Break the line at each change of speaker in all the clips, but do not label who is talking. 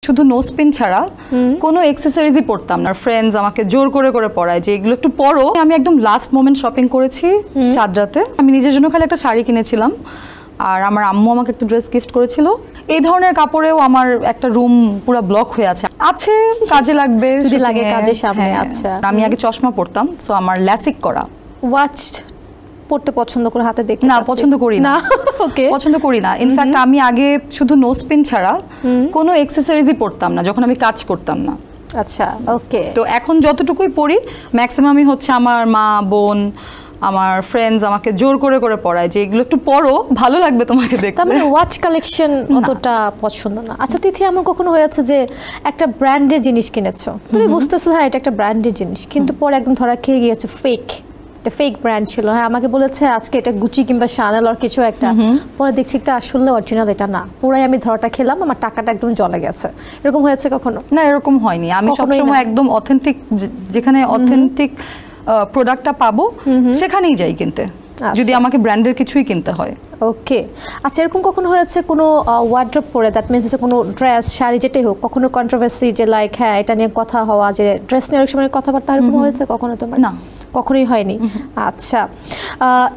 শুধু nose pin ছাড়া কোনো অ্যাক্সেসরিজই পরতাম না। ফ্রেন্ডস আমাকে জোর করে করে পরায় যে এগুলো একটু পরো। আমি একদম লাস্ট মোমেন্ট শপিং করেছি চাঁদরাতে। আমি নিজের জন্য খালি একটা শাড়ি কিনেছিলাম, আর আমার আম্মু আমাকে একটা ড্রেস গিফট করেছিল। এই ধরনের কাপড়েও আমার একটা রুম পুরো ব্লক হয়ে আছে কাজে লাগবে
যদি লাগে কাজের সামনে। আচ্ছা,
আমি আগে চশমা পরতাম, সো আমার ল্যাসিক করা।
ওয়াচ পড়তে পছন্দ করে হাতে দেখতে?
না, পছন্দ করি না।
ওকে,
পছন্দ করি না। ইনফ্যাক্ট আমি আগে শুধু নোজ পিন ছাড়া কোনো অ্যাক্সেসরিজই পরতাম না যখন আমি কাজ করতাম না।
আচ্ছা, ওকে।
তো এখন যতটুকুই পরি ম্যাক্সিমামই হচ্ছে আমার মা, বোন, আমার ফ্রেন্ডস আমাকে জোর করে করে পরায় যে এগুলো একটু পরো, ভালো লাগবে তোমাকে দেখতে।
তার মানে ওয়াচ কালেকশন অতটা পছন্দ না। আচ্ছা তিথি, আমার কখনো হয়েছে যে একটা ব্র্যান্ডের জিনিস কিনেছো, তুমি বুঝতেছো হ্যাঁ এটা একটা ব্র্যান্ডের জিনিস, কিন্তু পরে একদম ধরা খেয়ে গিয়েছে ফেক ব্র্যান্ড ছিল। হ্যাঁ, আমাকে বলেছে আজকে এটা গুচি কিংবা শানেল আর কিছু একটা, পরে দেখছি একটা আসলে অরিজিনাল এটা না। পুরাই আমি ধরাটা খেলাম, আমার টাকাটা একদম জলে গেছে। এরকম হয়েছে কখনো?
না, এরকম হয়নি। আমি সবসময় একদম অথেন্টিক, যেখানে অথেন্টিক প্রোডাক্টটা পাবো সেখানেই যাই কিনতে, যদি আমাকে ব্র্যান্ডের কিছুই কিনতে হয়।
ওকে। আচ্ছা, এরকম কখনো হয়েছে কোনো ওয়ার্ড্রপ পরে, দ্যাট মিনস কোনো ড্রেস, শাড়ি যেটাই হোক, কখনো কন্ট্রোভার্সি যে লাইক হ্যাঁ এটা নিয়ে কথা হওয়া, যে ড্রেস নিয়ে অনেক সময় কথাবার্তা, এরকম হয়েছে কখনো তোমার?
না,
কখনোই হয়নি। আচ্ছা,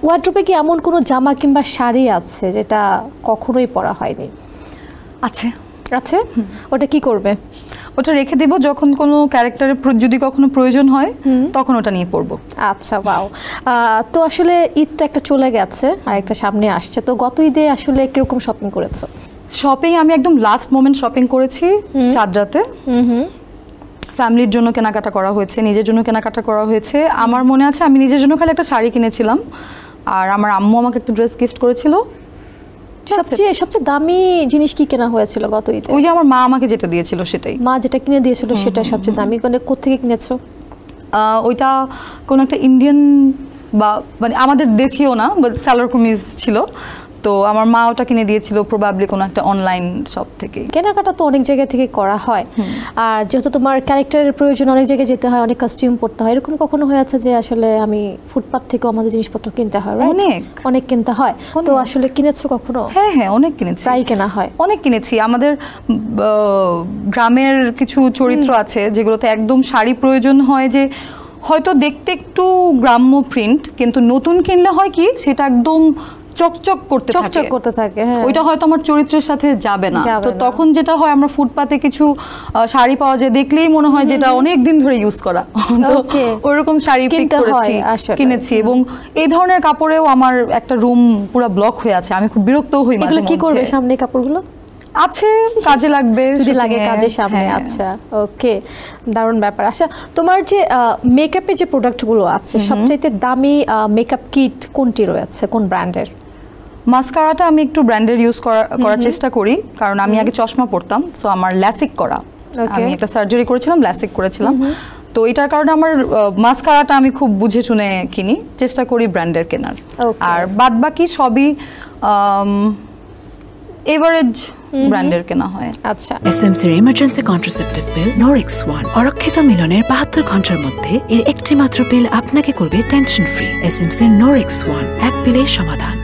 ওয়ার্ড্রপে কি এমন কোনো জামা কিংবা শাড়ি আছে যেটা কখনোই পরা হয়নি?
আছে।
ওটা কি করবে?
ওটা রেখে দিব, যখন কোনো ক্যারেক্টারের যদি কখনো প্রয়োজন হয় তখন ওটা নিয়ে পরবো।
আচ্ছা, বাও। তো আসলে ঈদ তো একটা চলে গেছে আর একটা সামনে আসছে, তো গত ঈদে আসলে কিরকম শপিং করেছো?
শপিং আমি একদম লাস্ট মোমেন্ট শপিং করেছি চাঁদরাতে। ফ্যামিলির জন্য কেনাকাটা করা হয়েছে, নিজের জন্য কেনাকাটা করা হয়েছে। আমার মনে আছে আমি নিজের জন্য খালি একটা শাড়ি কিনেছিলাম, আর আমার আম্মু আমাকে একটা ড্রেস গিফট করেছিল।
সবচেয়ে দামি জিনিস কি কেনা হয়েছিল গত ঈদে?
ওই যে আমার মা আমাকে যেটা দিয়েছিল সেটাই।
মা যেটা কিনে দিয়েছিল সেটা সবচেয়ে দামি। কোত্থেকে কিনেছো?
ওইটা কোনো একটা ইন্ডিয়ান বা মানে আমাদের দেশীয় না, বাট সালোয়ার কামিজ ছিল। তো আমার মা ওটা কিনে দিয়েছিল প্রবাবলি কোনো একটা অনলাইন শপ থেকে।
কেনাকাটা তো অনেক জায়গা থেকে করা হয়, আর যেহেতু তোমার ক্যারেক্টারের প্রয়োজন অনেক জায়গায় যেতে হয়, অনেক কস্টিউম পরতে হয়, এরকম কখনো হয়েছে যে আসলে আমি ফুটপাত থেকে আমাদের জিনিসপত্র কিনতে হয়? অনেক কিনতে হয়। তো আসলে কিনেছো কখনো?
হ্যাঁ, অনেক কিনেছি।
প্রায় কেনা হয়?
অনেক কিনেছি। আমাদের গ্রামের কিছু চরিত্র আছে যেগুলোতে একদম শাড়ি প্রয়োজন হয়, যে হয়তো দেখতে একটু গ্রাম্য প্রিন্ট, কিন্তু নতুন কিনলে হয় কি সেটা একদম চকচক করতে থাকে। ওইটা হয়তো আমার চরিত্রের সাথে যাবে না। তো তখন যেটা হয়, আমরা ফুটপাতে কিছু শাড়ি পাওয়া যায়, দেখলেই মনে হয় যেটা অনেক দিন ধরে ইউজ করা, ওইরকম শাড়ি কিনেছি। এবং এই ধরনের কাপড়েও আমার একটা রুম পুরো ব্লক হয়ে আছে। আমি খুব বিরক্ত হই।
এগুলো কি করবে সামনে? কাপড়গুলো
কাজে লাগবে
যদি লাগে কাজের সামনে। আচ্ছা, ওকে, দারুণ ব্যাপার। আচ্ছা, তোমার যে মেকআপের যে প্রোডাক্টগুলো আছে, সবচাইতে দামি মেকআপ কিট কোনটি রয়েছে, কোন ব্র্যান্ডের?
মাস্কারাটা আমি একটু ব্র্যান্ডের ইউজ করার চেষ্টা করি, কারণ আমি আগে চশমা পরতাম, সো আমার ল্যাসিক করা। আমি একটা সার্জারি করেছিলাম, ল্যাসিক করেছিলাম। তো এটার কারণে আমার মাস্কারাটা আমি খুব বুঝে শুনে কিনি, চেষ্টা করি ব্র্যান্ডের কেনার। আর বাদ বাকি সবই এভারেজ ব্র্যান্ডের কেনা হয়।
আচ্ছা,
এসএমসির ইমার্জেন্সি কন্ট্রাসেপটিভ পিল নরিক্স 1 অরক্ষিত মিলনের 72 ঘন্টার মধ্যে এর একটি মাত্র পিল আপনাকে করবে টেনশন ফ্রি। এসএমসির নরিক্স 1, এক পিলের সমাধান।